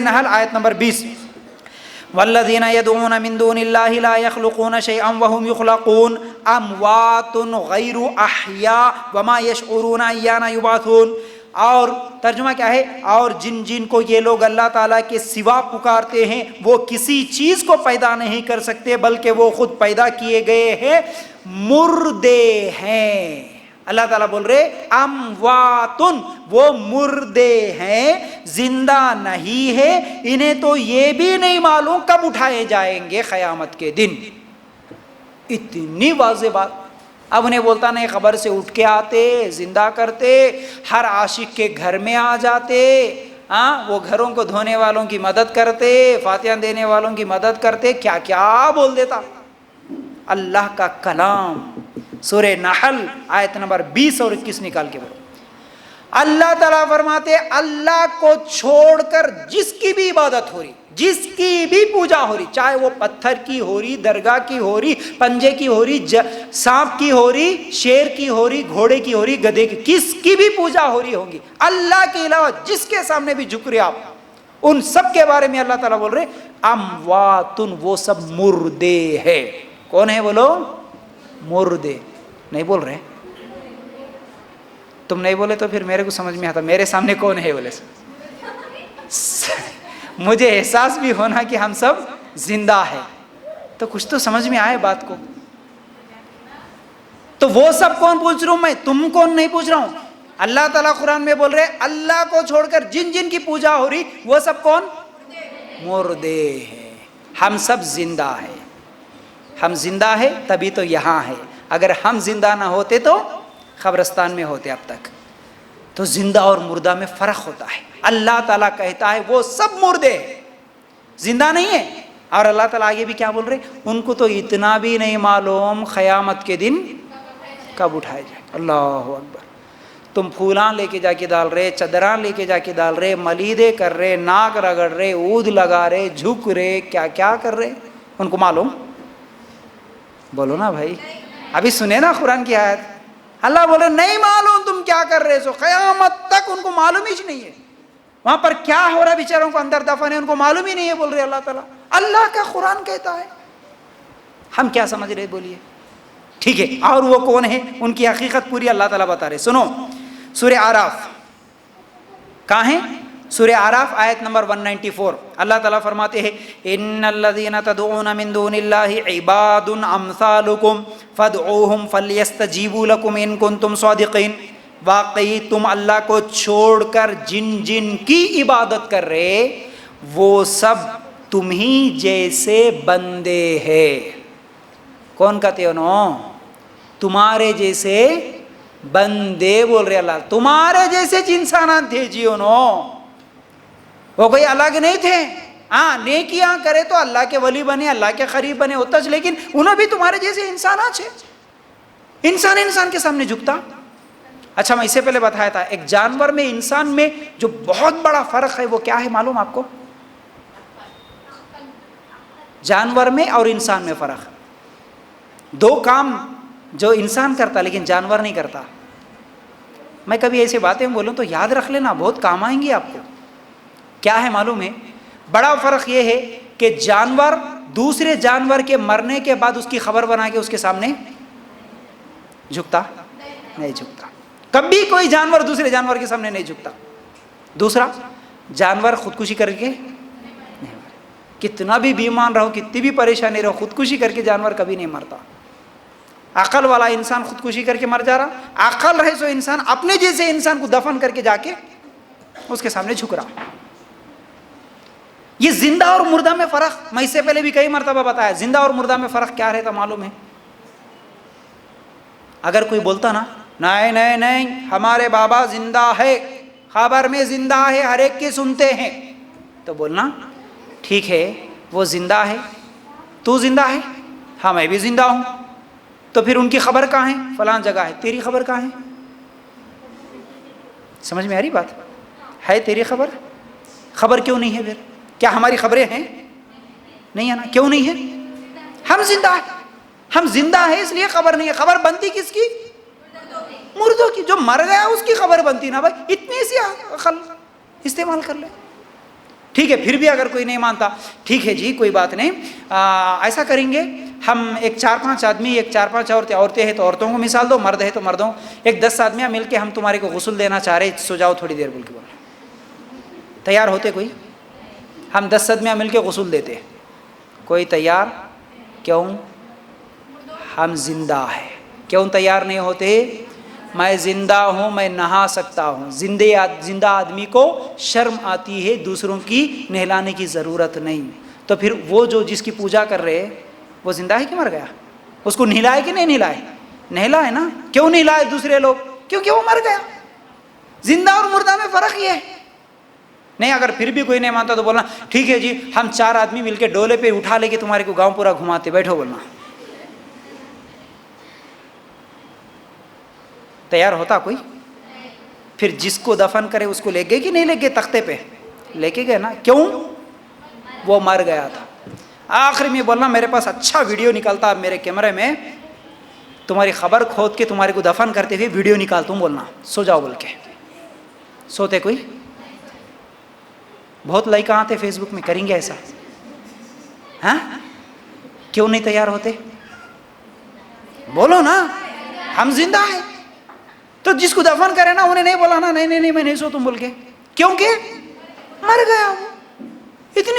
نحل آیت نمبر 20، والذین یدعون من دون اللہ لا یخلقون شیئا وهم یخلقون اموات غیر احیاء وما یشعرون ایان یبعثون. اور ترجمہ کیا ہے؟ اور جن کو یہ لوگ اللہ تعالیٰ کے سوا پکارتے ہیں وہ کسی چیز کو پیدا نہیں کر سکتے بلکہ وہ خود پیدا کیے گئے ہیں، مردے ہیں. اللہ تعالیٰ بول رہے امواتن، وہ مردے ہیں، زندہ نہیں ہے. انہیں تو یہ بھی نہیں معلوم کب اٹھائے جائیں گے قیامت کے دن. اتنی واضح بات. اب انہیں بولتا نہیں، قبر سے اٹھ کے آتے، زندہ کرتے، ہر عاشق کے گھر میں آ جاتے، وہ گھروں کو دھونے والوں کی مدد کرتے، فاتحہ دینے والوں کی مدد کرتے، کیا کیا بول دیتا. اللہ کا کلام سورہ نحل آیت نمبر 20 اور 21 نکال کے بولو. اللہ تعالیٰ فرماتے اللہ کو چھوڑ کر جس کی بھی عبادت ہو رہی، جس کی بھی پوجا ہو رہی، چاہے وہ پتھر کی ہو رہی، درگاہ کی ہو رہی، پنجے کی ہو رہی، سانپ کی ہو رہی، شیر کی ہو رہی، گھوڑے کی ہو رہی، گدھے کی، کس کی بھی پوجا ہو رہی ہوگی، اللہ کے علاوہ جس کے سامنے بھی جھک رہے آپ، ان سب کے بارے میں اللہ تعالیٰ بول رہے امواتن، وہ سب مردے ہے. کون ہے بولو؟ مردے. نہیں بول رہے؟ تم نہیں بولے تو پھر میرے کو سمجھ میں آتا میرے سامنے کون ہے بولے. مجھے احساس بھی ہونا کہ ہم سب زندہ ہیں تو کچھ تو سمجھ میں آئے بات کو. تو وہ سب کون پوچھ رہا ہوں میں، تم کون نہیں پوچھ رہا ہوں. اللہ تعالیٰ قرآن میں بول رہے اللہ کو چھوڑ کر جن کی پوجا ہو رہی وہ سب کون؟ مردے ہیں. ہم سب زندہ ہیں. ہم زندہ ہیں تبھی تو یہاں ہے. اگر ہم زندہ نہ ہوتے تو قبرستان میں ہوتے اب تک. تو زندہ اور مردہ میں فرق ہوتا ہے. اللہ تعالیٰ کہتا ہے وہ سب مردے ہیں، زندہ نہیں ہے. اور اللہ تعالیٰ آگے بھی کیا بول رہے ان کو تو اتنا بھی نہیں معلوم قیامت کے دن کب اٹھائے جائے. اللہ اکبر. تم پھولاں لے کے جا کے ڈال رہے، چدراں لے کے جا کے ڈال رہے، ملیدے کر رہے، ناک رگڑ رہے، عود لگا رہے، جھک رہے، کیا کیا کر رہے، ان کو معلوم؟ بولو نا بھائی. ابھی سنے نا قرآن کی آیت. اللہ بولے نہیں معلوم تم کیا کر رہے سو. قیامت تک ان کو معلوم ہی نہیں ہے وہاں پر کیا ہو رہا ہے. بیچاروں کو اندر دفن ہے، ان کو معلوم ہی نہیں ہے بول رہے اللہ تعالیٰ. اللہ کا قرآن کہتا ہے. ہم کیا سمجھ رہے بولیے؟ ٹھیک ہے. اور وہ کون ہے ان کی حقیقت پوری اللہ تعالیٰ بتا رہے. سنو سورہ اعراف کہاں ہے؟ سورہ اعراف آیت نمبر 194. اللہ تعالیٰ فرماتے ہیں ان الذین تدعون من دون اللہ عباد امثالکم فادعوہم فلیستجیبوا لکم ان کنتم صادقین. واقعی تم اللہ کو چھوڑ کر جن کی عبادت کر رہے وہ سب تمہیں جیسے بندے ہیں. کون کہتے ہو نو؟ تمہارے جیسے بندے بول رہے اللہ. تمہارے جیسے انسانان تھے جیو نو، وہ کوئی الگ نہیں تھے. ہاں نیکیاں کرے تو اللہ کے ولی بنے، اللہ کے قریب بنے ہوتا، لیکن انہوں بھی تمہارے جیسے انسانات ہیں. انسان کے سامنے جھکتا. اچھا میں اس سے پہلے بتایا تھا ایک جانور میں انسان میں جو بہت بڑا فرق ہے وہ کیا ہے معلوم آپ کو؟ جانور میں اور انسان میں فرق. دو کام جو انسان کرتا لیکن جانور نہیں کرتا. میں کبھی ایسی باتیں بولوں تو یاد رکھ لینا، بہت کام آئیں گی آپ کو. کیا ہے معلوم ہے؟ بڑا فرق یہ ہے کہ جانور دوسرے جانور کے مرنے کے بعد اس کی خبر بنا کے اس کے سامنے جھکتا نہیں جھکتا. کبھی کوئی جانور دوسرے جانور کے سامنے نہیں جھکتا. دوسرا جانور خودکشی کر کے کتنا بھی بیمار رہو، کتنی بھی پریشانی رہو، خودکشی کر کے جانور کبھی نہیں مرتا. عقل والا انسان خودکشی کر کے مر جا رہا، عقل رہے سو انسان اپنے جیسے انسان کو دفن کر کے جا کے اس کے سامنے جھک رہا. یہ زندہ اور مردہ میں فرق میں اس سے پہلے بھی کئی مرتبہ بتایا. زندہ اور مردہ میں فرق کیا رہتا معلوم ہے؟ اگر کوئی بولتا نا نہیں ہمارے بابا زندہ ہے، خبر میں زندہ ہے، ہر ایک کی سنتے ہیں، تو بولنا ٹھیک ہے وہ زندہ ہے، تو زندہ ہے، ہاں میں بھی زندہ ہوں، تو پھر ان کی خبر کہاں ہے؟ فلاں جگہ ہے. تیری خبر کہاں ہے؟ سمجھ میں آ رہی بات ہے؟ تیری خبر کیوں نہیں ہے؟ پھر کیا ہماری خبریں ہیں؟ نہیں ہے نا. کیوں نہیں ہے؟ ہم زندہ ہیں. ہم زندہ ہیں اس لیے خبر نہیں ہے. خبر بنتی کس کی؟ مردوں کی. جو مر گیا اس کی خبر بنتی نا بھائی. اتنی سی عقل استعمال کر لے. ٹھیک ہے پھر بھی اگر کوئی نہیں مانتا ٹھیک ہے جی کوئی بات نہیں، ایسا کریں گے ہم ایک 4-5 آدمی، ایک 4-5 عورتیں ہیں تو عورتوں کو مثال دو، مرد ہے تو مردوں، ایک 10 آدمیاں مل کے ہم تمہارے کو غسل دینا چاہ رہے، سو جاؤ تھوڑی دیر بول کے بولے، تیار ہوتے کوئی؟ ہم 10 آدمیاں مل کے غسل دیتے، کوئی تیار؟ کیوں؟ ہم زندہ ہیں۔ کیوں تیار نہیں ہوتے؟ میں زندہ ہوں، میں نہا سکتا ہوں۔ زندہ آدمی کو شرم آتی ہے، دوسروں کی نہلانے کی ضرورت نہیں، تو پھر وہ جو جس کی پوجا کر رہے وہ زندہ ہے کہ مر گیا؟ اس کو نہلائے کہ نہیں نہلائے؟ نہلائے نا۔ کیوں نہلائے دوسرے لوگ؟ کیونکہ وہ مر گیا۔ زندہ اور مردہ میں فرق یہ ہے۔ نہیں اگر پھر بھی کوئی نہیں مانتا تو بولنا ٹھیک ہے جی ہم 4 آدمی مل کے ڈولے پہ اٹھا لے کے تمہارے کو گاؤں پورا گھماتے، بیٹھو بولنا۔ تیار ہوتا کوئی؟ پھر جس کو دفن کرے اس کو لے گئے کہ نہیں لے گئے؟ تختے پہ لے کے گئے نا۔ کیوں؟ وہ مر گیا تھا۔ آخر میں بولنا میرے پاس اچھا ویڈیو نکالتا میرے کیمرے میں، تمہاری خبر کھود کے تمہارے کو دفن کرتے ہوئے ویڈیو نکالتا ہوں، بولنا سو جاؤ بول کے۔ سوتے کوئی؟ بہت لائک آتے فیس بک میں، کریں گے ایسا؟ ہاں کیوں نہیں تیار ہوتے؟ بولو نا ہم زندہ ہیں۔ تو جس کو دفن کرے نا انہیں نہیں بولا نا نہیں میں نہیں سو تم بول کے، کیونکہ مر گیا وہ۔ اتنی